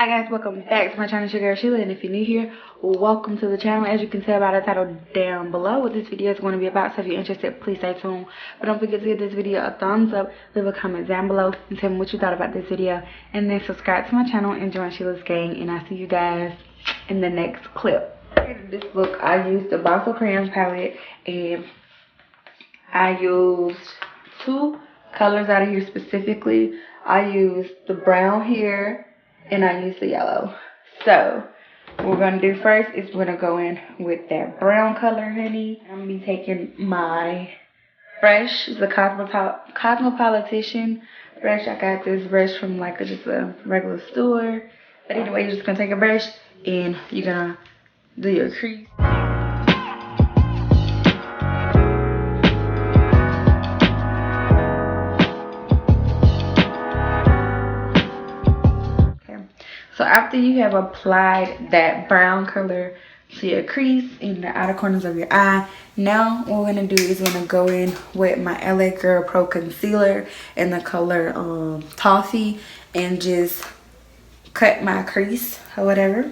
Hi guys, welcome back to my channel. It's your girl Sheila, and if you're new here, welcome to the channel. As you can tell by the title down below what this video is going to be about, so if you're interested, please stay tuned. But don't forget to give this video a thumbs up, leave a comment down below, and tell me what you thought about this video, and then subscribe to my channel and join Sheila's gang, and I'll see you guys in the next clip. This look, I used the WOC Crayons palette, and I used two colors out of here specifically. I used the brown here, and I use the yellow. So what we're gonna do first is we're gonna go in with that brown color, honey. I'm gonna be taking my brush. It's a Cosmopolitan brush. I got this brush from like just a regular store. But anyway, you're just gonna take a brush and you're gonna do your crease. So after you have applied that brown color to your crease in the outer corners of your eye, now what we're going to do is we're going to go in with my LA Girl Pro Concealer in the color Toffee and just cut my crease or whatever.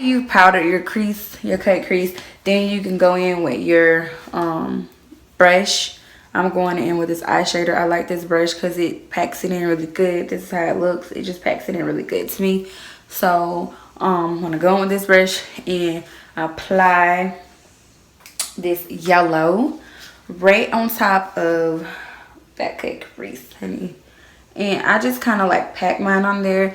You powder your crease, your cut crease, then you can go in with your brush. I'm going in with this eye shader. I like this brush because it packs it in really good. This is how it looks. It just packs it in really good to me. So I'm gonna go in with this brush and apply this yellow right on top of that cut crease, honey. And I just kind of like pack mine on there.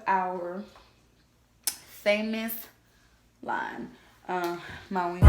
Our famous line, my wing.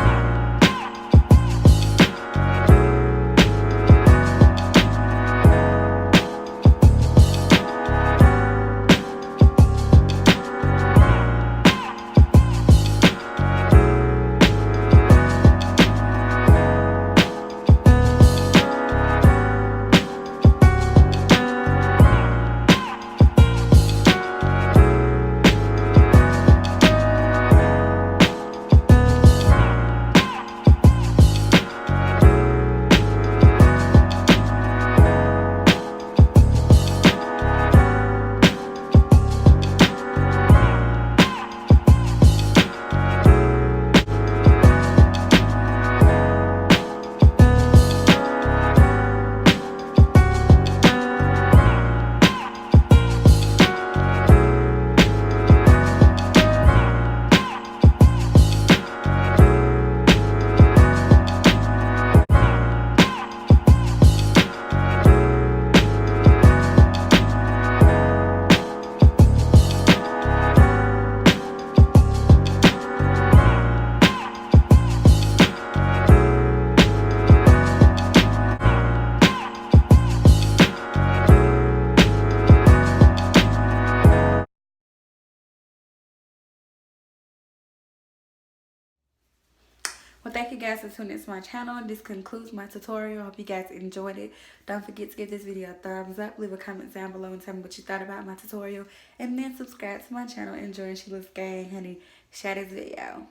Well, thank you guys for tuning into my channel. This concludes my tutorial. I hope you guys enjoyed it. Don't forget to give this video a thumbs up. Leave a comment down below and tell me what you thought about my tutorial. And then subscribe to my channel and join Sheila's gang, honey. Share this video.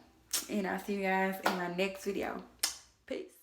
And I'll see you guys in my next video. Peace.